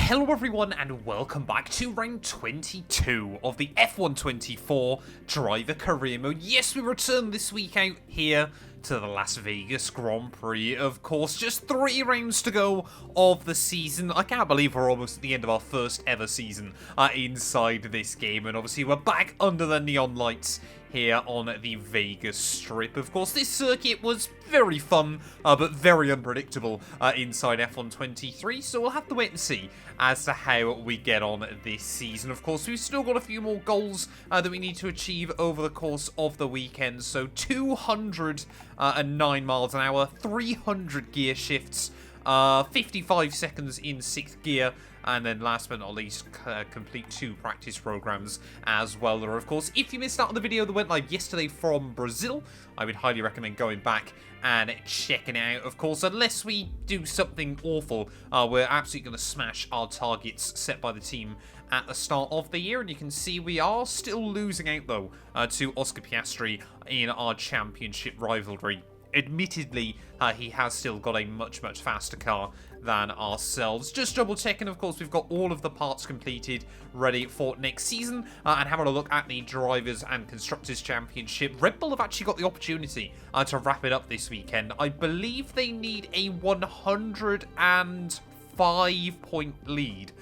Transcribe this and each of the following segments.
Hello everyone and welcome back to round 22 of the F124 Driver Career Mode. Yes, we return this week out here to the Las Vegas Grand Prix, of course. Just 3 rounds to go of the season. I can't believe we're almost at the end of our first ever season inside this game. And obviously we're back under the neon lights here on the Vegas Strip. Of course, this circuit was very fun, but very unpredictable inside F123, so we'll have to wait and see as to how we get on this season. Of course, we've still got a few more goals that we need to achieve over the course of the weekend, so 209 miles an hour, 300 gear shifts, 55 seconds in 6th gear, and then last but not least, complete 2 practice programs as well. Or of course, if you missed out on the video that went live yesterday from Brazil, I would highly recommend going back and checking it out. Of course, unless we do something awful, we're absolutely going to smash our targets set by the team at the start of the year. And you can see we are still losing out, though, to Oscar Piastri in our championship rivalry. Admittedly, he has still got a much faster car than ourselves. Just double checking, of course, we've got all of the parts completed, ready for next season, and having a look at the Drivers and Constructors Championship. Red Bull have actually got the opportunity to wrap it up this weekend. I believe they need a 105-point lead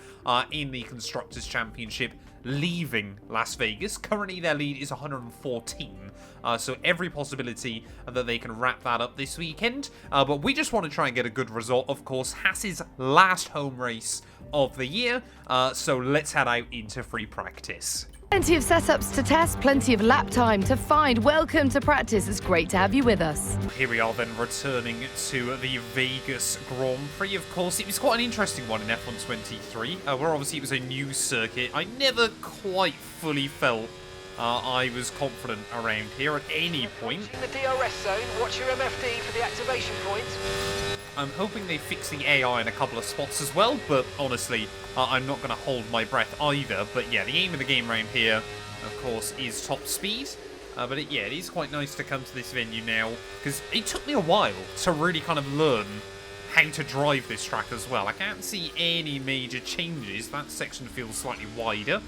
in the Constructors Championship, leaving Las Vegas. Currently their lead is 114, so every possibility that they can wrap that up this weekend, but we just want to try and get a good result. Of course, Haas's last home race of the year, so let's head out into free practice. Plenty of setups to test, plenty of lap time to find. Welcome to practice. It's great to have you with us. Here we are then returning to the Vegas Grand Prix. Of course, it was quite an interesting one in F123, where obviously it was a new circuit. I never quite fully felt I was confident around here at any point. In the DRS zone, watch your MFD for the activation point. I'm hoping they fix the AI in a couple of spots as well, but honestly, I'm not going to hold my breath either. But yeah, the aim of the game around here, of course, is top speed. But it is quite nice to come to this venue now, because it took me a while to really kind of learn how to drive this track as well. I can't see any major changes. That section feels slightly wider.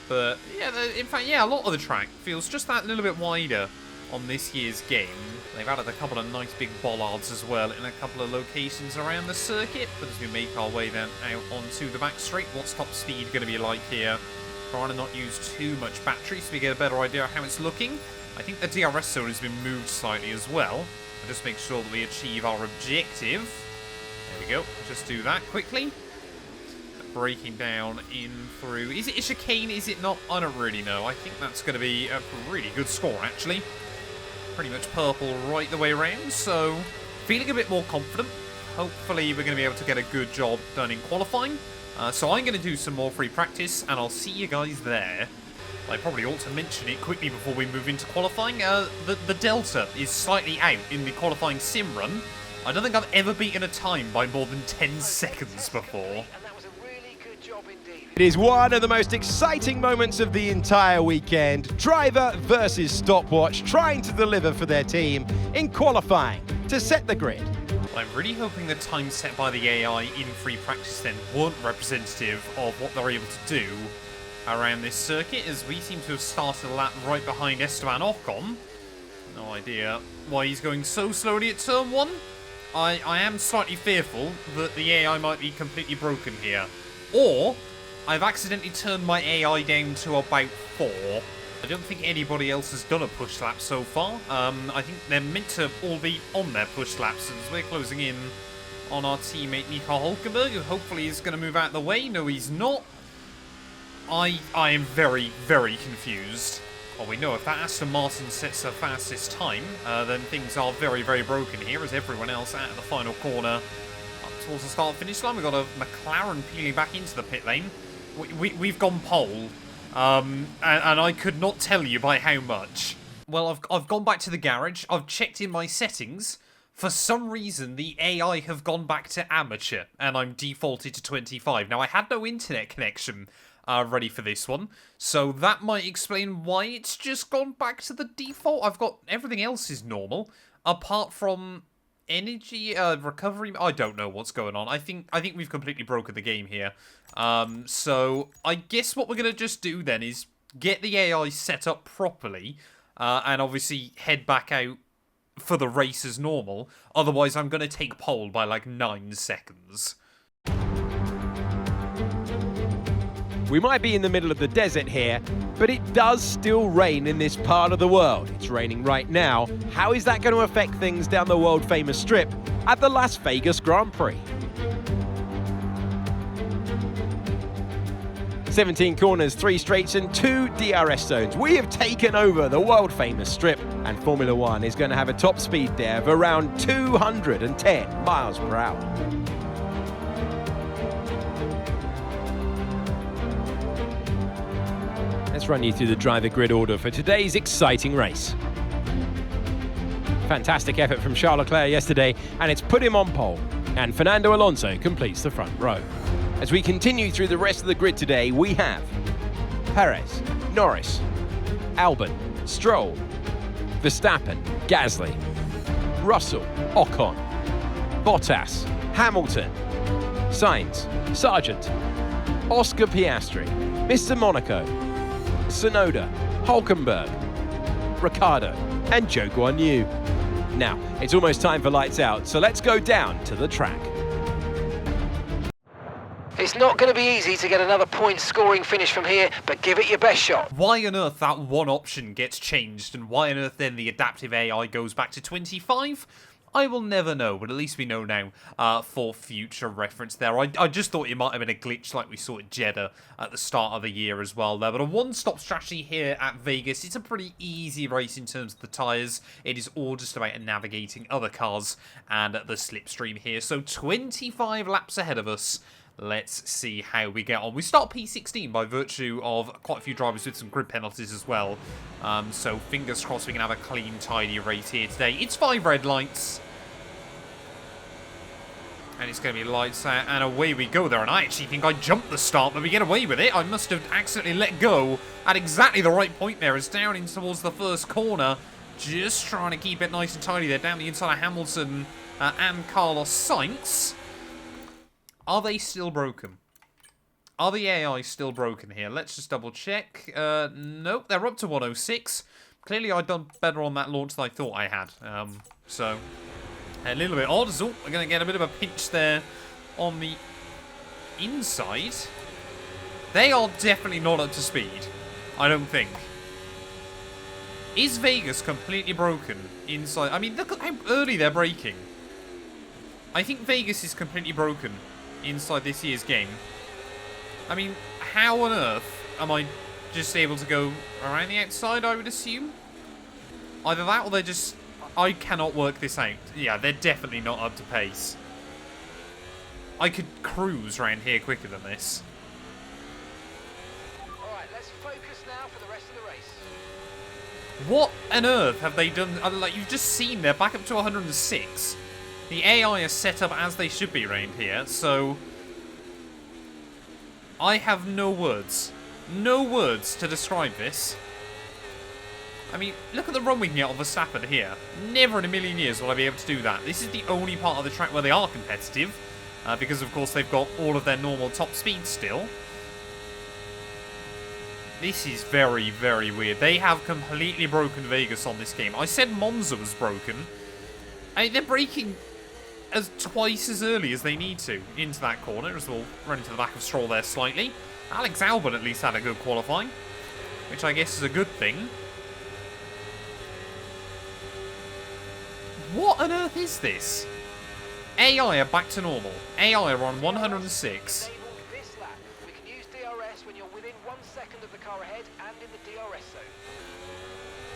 But yeah, in fact, yeah, a lot of the track feels just that little bit wider on this year's game. They've added a couple of nice big bollards as well in a couple of locations around the circuit. But as we make our way then out onto the back straight, what's top speed going to be like here? Trying to not use too much battery so we get a better idea of how it's looking. I think the DRS zone has been moved slightly as well. I'll just make sure that we achieve our objective. There we go. Just do that quickly. Breaking down in through. Is it a chicane? Is it not? I don't really know. I think that's going to be a really good score, actually. Pretty much purple right the way around, so feeling a bit more confident. Hopefully we're going to be able to get a good job done in qualifying. So I'm going to do some more free practice, and I'll see you guys there. I probably ought to mention it quickly before we move into qualifying. The delta is slightly out in the qualifying sim run. I don't think I've ever beaten a time by more than 10 seconds before. It is one of the most exciting moments of the entire weekend. Driver versus stopwatch trying to deliver for their team in qualifying to set the grid. I'm really hoping the time set by the AI in free practice then weren't representative of what they're able to do around this circuit, as we seem to have started a lap right behind Esteban Ocon. No idea why he's going so slowly at turn 1. I am slightly fearful that the AI might be completely broken here. Or I've accidentally turned my AI down to about 4. I don't think anybody else has done a push lap so far. I think they're meant to all be on their push laps, as we're closing in on our teammate Nico Hulkenberg, who hopefully is going to move out of the way. No, he's not. I am very confused. Well, we know if that Aston Martin sets the fastest time, then things are very broken here, as everyone else out of the final corner up towards the start-finish line. We've got a McLaren peeling back into the pit lane. We've gone pole, and I could not tell you by how much. Well, I've gone back to the garage. I've checked in my settings. For some reason, the AI have gone back to amateur, and I'm defaulted to 25. Now, I had no internet connection ready for this one, so that might explain why it's just gone back to the default. I've got everything else is normal, apart from energy recovery. I don't know what's going on. I think we've completely broken the game here. So I guess what we're gonna just do then is get the AI set up properly, and obviously head back out for the race as normal. Otherwise, I'm gonna take pole by like 9 seconds. We might be in the middle of the desert here, but it does still rain in this part of the world. It's raining right now. How is that going to affect things down the world-famous strip at the Las Vegas Grand Prix? 17 corners, 3 straights and 2 DRS zones. We have taken over the world-famous strip, and Formula One is going to have a top speed there of around 210 miles per hour. Let's run you through the driver grid order for today's exciting race. Fantastic effort from Charles Leclerc yesterday, and it's put him on pole. And Fernando Alonso completes the front row. As we continue through the rest of the grid today, we have Perez, Norris, Albon, Stroll, Verstappen, Gasly, Russell, Ocon, Bottas, Hamilton, Sainz, Sargent, Oscar Piastri, Mr. Monaco, Tsunoda, Hulkenberg, Ricciardo, and Zhou Guanyu. Now, it's almost time for lights out, so let's go down to the track. It's not going to be easy to get another point-scoring finish from here, but give it your best shot. Why on earth that one option gets changed, and why on earth then the adaptive AI goes back to 25? I will never know, but at least we know now for future reference there. I just thought it might have been a glitch like we saw at Jeddah at the start of the year as well there. But a one-stop strategy here at Vegas. It's a pretty easy race in terms of the tyres. It is all just about navigating other cars and the slipstream here. So 25 laps ahead of us. Let's see how we get on. We start P16 by virtue of quite a few drivers with some grid penalties as well. So fingers crossed we can have a clean, tidy race here today. It's 5 red lights. And it's going to be lights out, and away we go there. And I actually think I jumped the start, but we get away with it. I must have accidentally let go at exactly the right point there. It's down in towards the first corner. Just trying to keep it nice and tidy there. Down the inside of Hamilton and Carlos Sainz. Are they still broken? Are the AI still broken here? Let's just double check. Nope, they're up to 106. Clearly I've done better on that launch than I thought I had. So... a little bit odd. So we're going to get a bit of a pinch there on the inside. They are definitely not up to speed. I don't think. Is Vegas completely broken inside? I mean, look at how early they're braking. I think Vegas is completely broken inside this year's game. I mean, how on earth am I just able to go around the outside, I would assume? Either that or they're just... I cannot work this out. Yeah, they're definitely not up to pace. I could cruise around here quicker than this. Alright, let's focus now for the rest of the race. What on earth have they done? Like, you've just seen they're back up to 106. The AI is set up as they should be around here, so... I have no words. No words to describe this. I mean, look at the run we can get on Verstappen here. Never in a million years will I be able to do that. This is the only part of the track where they are competitive. Because, of course, they've got all of their normal top speed still. This is very, very weird. They have completely broken Vegas on this game. I said Monza was broken. I mean, they're braking as twice as early as they need to into that corner, as we'll run into the back of Stroll there slightly. Alex Albon at least had a good qualifying, which I guess is a good thing. What on earth is this? AI are back to normal. AI are on 106. This lap. We can use DRS when you're within 1 second of the car ahead and in the DRS zone.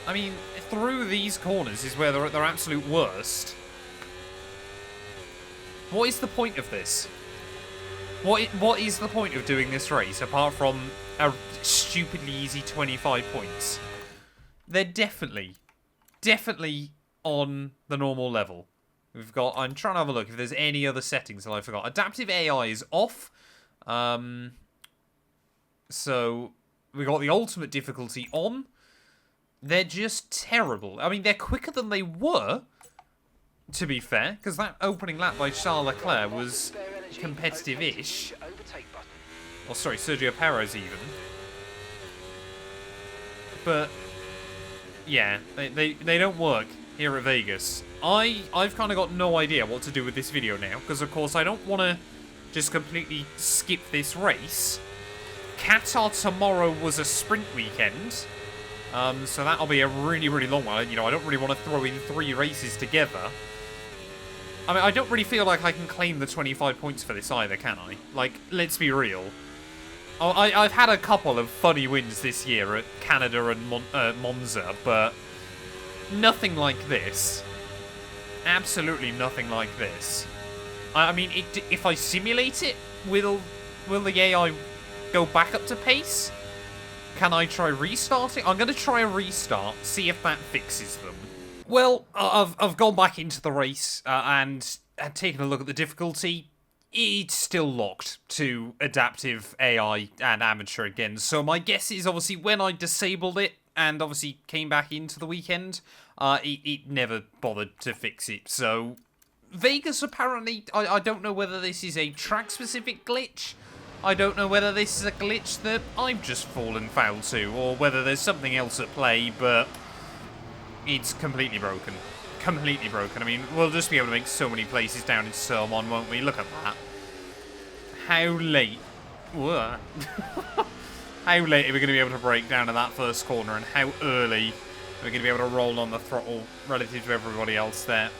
I mean, through these corners is where they're at their absolute worst. What is the point of this? What is the point of doing this race apart from a stupidly easy 25 points? They're definitely on the normal level. We've got... I'm trying to have a look if there's any other settings that I forgot. Adaptive AI is off. So, we got the ultimate difficulty on. They're just terrible. I mean, they're quicker than they were. to be fair, because that opening lap by Charles Leclerc was competitive-ish. Or sorry, Sergio Perez even. But yeah, they don't work here at Vegas. I've kind of got no idea what to do with this video now, because of course I don't want to just completely skip this race. Qatar tomorrow was a sprint weekend, so that'll be a really, really long one. You know, I don't really want to throw in 3 races together. I mean, I don't really feel like I can claim the 25 points for this either, can I? Like, let's be real. I've had a couple of funny wins this year at Canada and Monza, but nothing like this. Absolutely nothing like this. I mean, if I simulate it, will the AI go back up to pace? Can I try restarting? I'm going to try a restart, see if that fixes them. Well, I've gone back into the race and taken a look at the difficulty. It's still locked to adaptive AI and amateur again. So my guess is obviously when I disabled it and obviously came back into the weekend, it never bothered to fix it. So Vegas apparently, I don't know whether this is a track-specific glitch. I don't know whether this is a glitch that I've just fallen foul to, or whether there's something else at play, but it's completely broken. Completely broken. I mean, we'll just be able to make so many places down in Sermon, won't we? Look at that. How late? How late are we going to be able to break down to that first corner, and how early are we going to be able to roll on the throttle relative to everybody else there?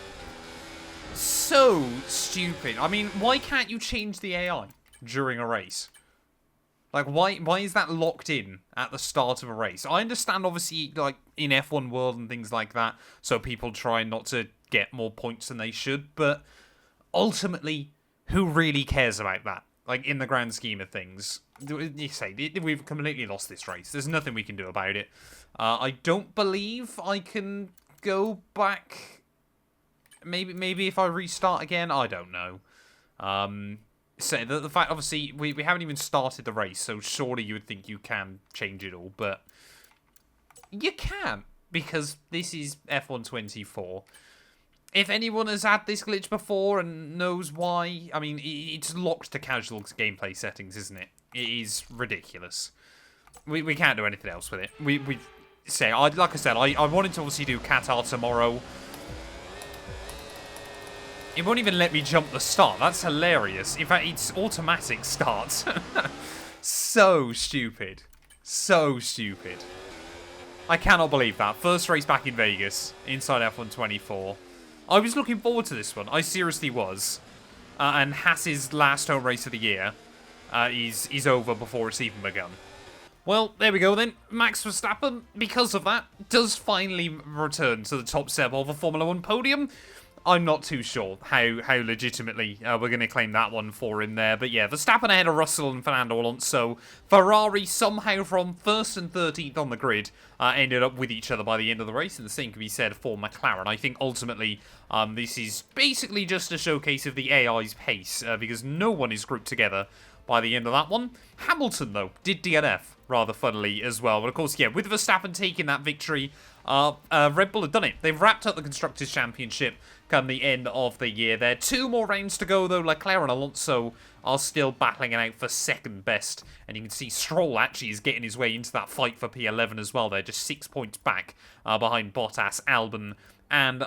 So stupid. I mean, why can't you change the AI during a race? Like, why is that locked in at the start of a race? I understand, obviously, like, in F1 World and things like that, so people try not to get more points than they should, but ultimately, who really cares about that? Like, in the grand scheme of things, you say, we've completely lost this race. There's nothing we can do about it. I don't believe I can go back. Maybe if I restart again, I don't know. So the fact, obviously, we haven't even started the race, so surely you would think you can change it all, but you can't, because this is F124. If anyone has had this glitch before and knows why, I mean, it's locked to casual gameplay settings, isn't it? It is ridiculous. We can't do anything else with it. Like I said, I wanted to obviously do Qatar tomorrow. It won't even let me jump the start. That's hilarious. In fact, it's automatic starts. So stupid. So stupid. I cannot believe that. First race back in Vegas, inside F124. I was looking forward to this one. I seriously was. And Haas's last home race of the year is over before it's even begun. Well, there we go then. Max Verstappen, because of that, does finally return to the top step of a Formula 1 podium. I'm not too sure how legitimately we're going to claim that one for him there. But yeah, Verstappen ahead of Russell and Fernando Alonso. Ferrari somehow from 1st and 13th on the grid ended up with each other by the end of the race. And the same can be said for McLaren. I think ultimately this is basically just a showcase of the AI's pace. Because no one is grouped together by the end of that one. Hamilton, though, did DNF rather funnily as well. But of course, yeah, with Verstappen taking that victory, Red Bull have done it. They've wrapped up the Constructors' Championship come the end of the year there. 2 more rounds to go, though. Leclerc and Alonso are still battling it out for second best. And you can see Stroll actually is getting his way into that fight for P11 as well. They're just 6 points back behind Bottas, Albon, and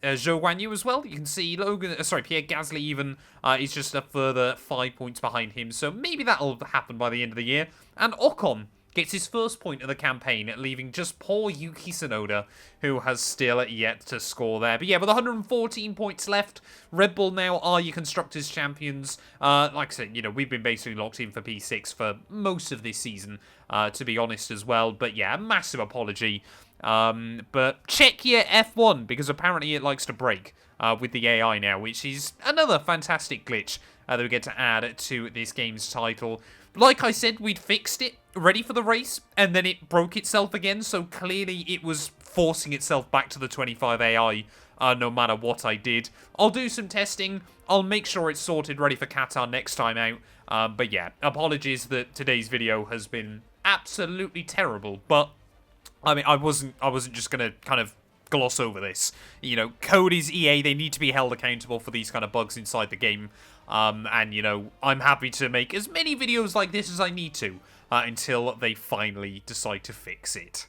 Zhou Guanyu as well. You can see Pierre Gasly even is just a further 5 points behind him. So maybe that'll happen by the end of the year. And Ocon gets his first point of the campaign, leaving just poor Yuki Tsunoda, who has still yet to score there. But yeah, with 114 points left, Red Bull now are your Constructors' Champions. Like I said, you know, we've been basically locked in for P6 for most of this season, to be honest as well. But yeah, a massive apology. But check your F1, because apparently it likes to break with the AI now, which is another fantastic glitch that we get to add to this game's title. Like I said, we'd fixed it, ready for the race, and then it broke itself again, so clearly it was forcing itself back to the 25 AI no matter what I did. I'll do some testing, I'll make sure it's sorted, ready for Qatar next time out, but yeah, apologies that today's video has been absolutely terrible, but I mean, I wasn't just gonna kind of gloss over this. You know, code is EA. They need to be held accountable for these kind of bugs inside the game. And, you know, I'm happy to make as many videos like this as I need to until they finally decide to fix it.